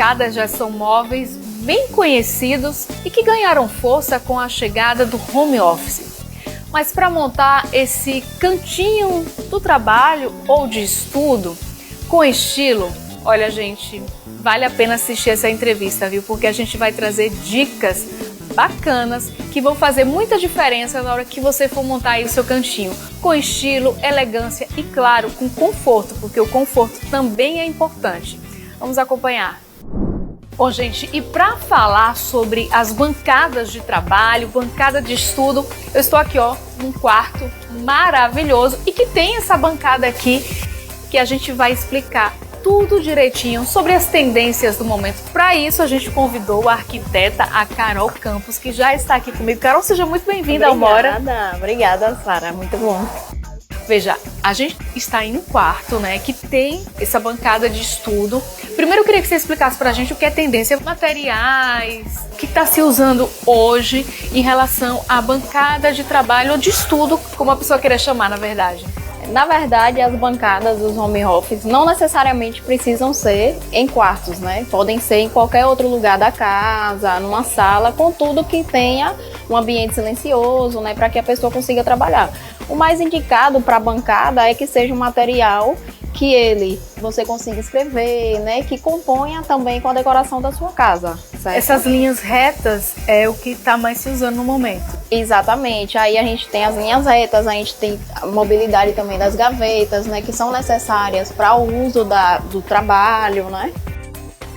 bancadas já são móveis bem conhecidos e que ganharam força com a chegada do home office. Mas para montar esse cantinho do trabalho ou de estudo com estilo, olha gente, vale a pena assistir essa entrevista, viu? Porque a gente vai trazer dicas bacanas que vão fazer muita diferença na hora que você for montar aí o seu cantinho, com estilo, elegância e claro, com conforto, porque o conforto também é importante. Vamos acompanhar. Bom, gente, e para falar sobre as bancadas de trabalho, bancada de estudo, eu estou aqui, ó, num quarto maravilhoso e que tem essa bancada aqui que a gente vai explicar tudo direitinho sobre as tendências do momento. Para isso, a gente convidou a arquiteta, a Carol Campos, que já está aqui comigo. Carol, seja muito bem-vinda ao Bora. Obrigada, Sara, muito bom. Veja, a gente está em um quarto, né, que tem essa bancada de estudo. Primeiro eu queria que você explicasse pra gente o que é tendência, materiais, o que está se usando hoje em relação à bancada de trabalho ou de estudo, como a pessoa queira chamar, na verdade. Na verdade, as bancadas dos home office não necessariamente precisam ser em quartos, né? Podem ser em qualquer outro lugar da casa, numa sala, contudo que tenha um ambiente silencioso, né, para que a pessoa consiga trabalhar. O mais indicado para a bancada é que seja um material que você consiga escrever, né, que componha também com a decoração da sua casa, certo? Essas linhas retas é o que está mais se usando no momento. Exatamente, aí a gente tem as linhas retas, a gente tem a mobilidade também das gavetas, né, que são necessárias para o uso do trabalho, né?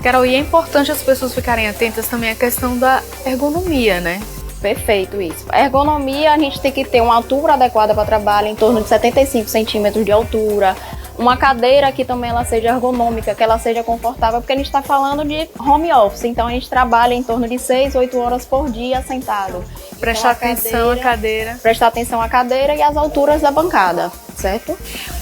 Carol, e é importante as pessoas ficarem atentas também à questão da ergonomia, né? Perfeito, isso. A ergonomia, a gente tem que ter uma altura adequada para trabalho, em torno de 75 centímetros de altura. Uma cadeira que também ela seja ergonômica, que ela seja confortável, porque a gente está falando de home office, então a gente trabalha em torno de 6, 8 horas por dia sentado. Prestar atenção à cadeira. Prestar atenção à cadeira e às alturas da bancada, certo?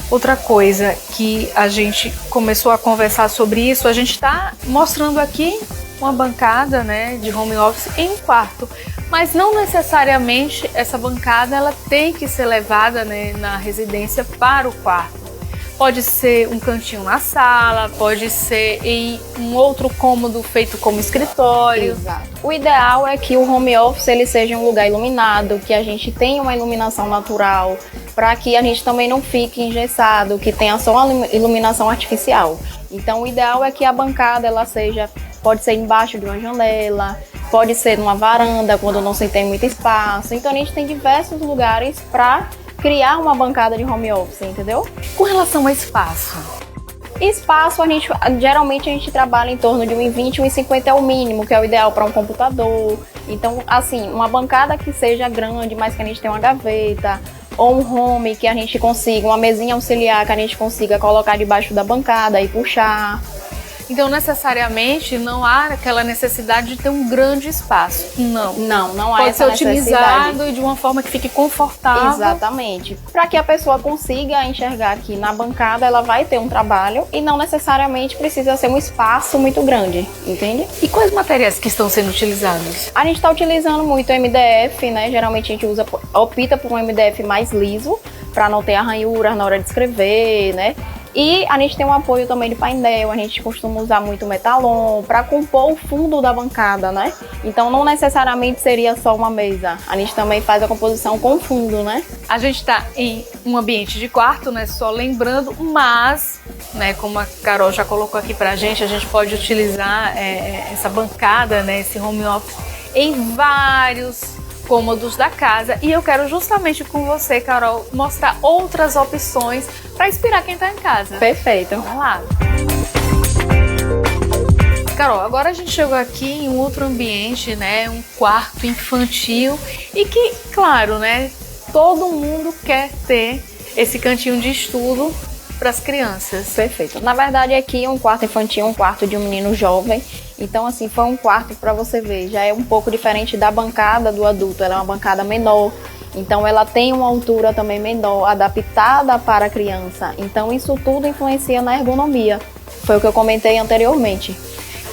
Outra coisa que a gente começou a conversar sobre isso, a gente está mostrando aqui uma bancada, né, de home office em um quarto, mas não necessariamente essa bancada ela tem que ser levada, né, na residência para o quarto. Pode ser um cantinho na sala, pode ser em um outro cômodo feito como escritório. Exato. O ideal é que o home office ele seja um lugar iluminado, que a gente tenha uma iluminação natural, para que a gente também não fique engessado, que tenha só uma iluminação artificial. Então o ideal é que a bancada ela pode ser embaixo de uma janela, pode ser numa varanda quando não se tem muito espaço. Então a gente tem diversos lugares para criar uma bancada de home office, entendeu? Com relação ao espaço? Espaço, geralmente a gente trabalha em torno de 1,20, 1,50 é o mínimo, que é o ideal para um computador. Então, assim, uma bancada que seja grande, mas que a gente tenha uma gaveta, ou um home que a gente consiga, uma mesinha auxiliar que a gente consiga colocar debaixo da bancada e puxar. Então, necessariamente, não há aquela necessidade de ter um grande espaço. Não há Pode essa necessidade. Pode ser otimizado de uma forma que fique confortável. Exatamente. Para que a pessoa consiga enxergar que na bancada ela vai ter um trabalho e não necessariamente precisa ser um espaço muito grande, entende? E quais materiais que estão sendo utilizados? A gente está utilizando muito MDF, né? Geralmente a gente opta por um MDF mais liso, para não ter arranhuras na hora de escrever, né? E a gente tem um apoio também de painel, a gente costuma usar muito metalon para compor o fundo da bancada, né? Então não necessariamente seria só uma mesa, a gente também faz a composição com fundo, né? A gente está em um ambiente de quarto, né? Só lembrando, mas, né, como a Carol já colocou aqui pra gente, a gente pode utilizar essa bancada, né, esse home office em vários cômodos da casa, e eu quero justamente com você, Carol, mostrar outras opções para inspirar quem está em casa. Perfeito. Vai lá. Carol, agora a gente chegou aqui em um outro ambiente, né, um quarto infantil e que, claro, né, todo mundo quer ter esse cantinho de estudo para as crianças. Perfeito. Na verdade, aqui é um quarto infantil, um quarto de um menino jovem. Então, assim, foi um quarto para você ver. Já é um pouco diferente da bancada do adulto. Ela é uma bancada menor. Então, ela tem uma altura também menor, adaptada para a criança. Então, isso tudo influencia na ergonomia. Foi o que eu comentei anteriormente.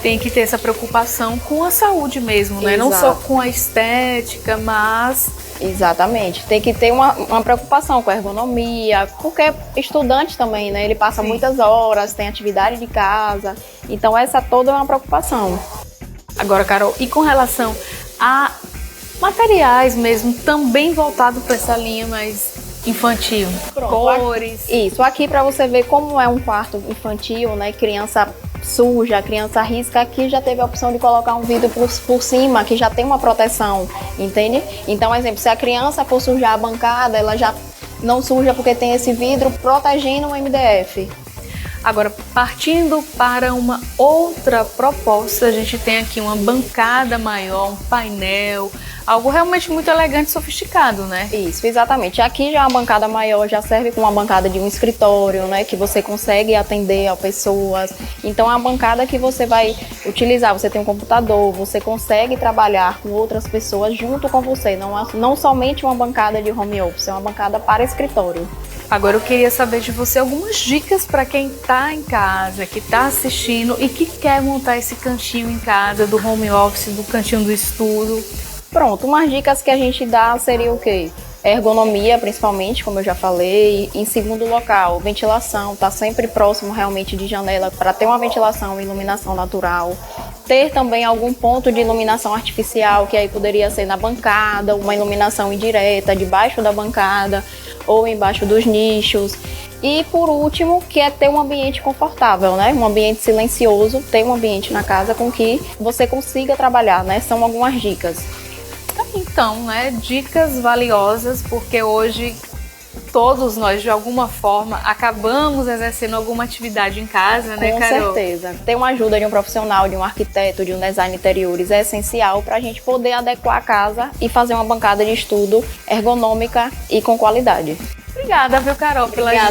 tem que ter essa preocupação com a saúde mesmo, né? Não só com a estética, mas... Exatamente, tem que ter uma preocupação com a ergonomia, porque estudante também, né? Ele passa muitas horas, tem atividade de casa, então essa toda é uma preocupação. Agora, Carol, e com relação a materiais mesmo, também voltado para essa linha mais infantil? Cores? Isso, aqui para você ver como é um quarto infantil, né? Criança suja, a criança risca, aqui já teve a opção de colocar um vidro por cima, que já tem uma proteção, entende? Então, exemplo, se a criança for sujar a bancada, ela já não suja porque tem esse vidro protegendo o MDF. Agora, partindo para uma outra proposta, a gente tem aqui uma bancada maior, um painel, algo realmente muito elegante e sofisticado, né? Isso, exatamente. Aqui já é uma bancada maior, já serve como uma bancada de um escritório, né? Que você consegue atender a pessoas. Então, é uma bancada que você vai utilizar. Você tem um computador, você consegue trabalhar com outras pessoas junto com você. Não somente uma bancada de home office, é uma bancada para escritório. Agora eu queria saber de você algumas dicas para quem está em casa, que está assistindo e que quer montar esse cantinho em casa, do home office, do cantinho do estudo. Pronto, umas dicas que a gente dá seria o quê? Ergonomia, principalmente, como eu já falei. Em segundo local, ventilação, tá sempre próximo realmente de janela para ter uma ventilação e iluminação natural. Ter também algum ponto de iluminação artificial, que aí poderia ser na bancada, uma iluminação indireta, debaixo da bancada ou embaixo dos nichos. E por último, que é ter um ambiente confortável, né? Um ambiente silencioso, ter um ambiente na casa com que você consiga trabalhar, né? São algumas dicas. Então, né, dicas valiosas, porque hoje todos nós, de alguma forma, acabamos exercendo alguma atividade em casa, né, Carol? Com certeza. Ter uma ajuda de um profissional, de um arquiteto, de um design interiores é essencial para a gente poder adequar a casa e fazer uma bancada de estudo ergonômica e com qualidade. Obrigada, viu, Carol, pelas dicas.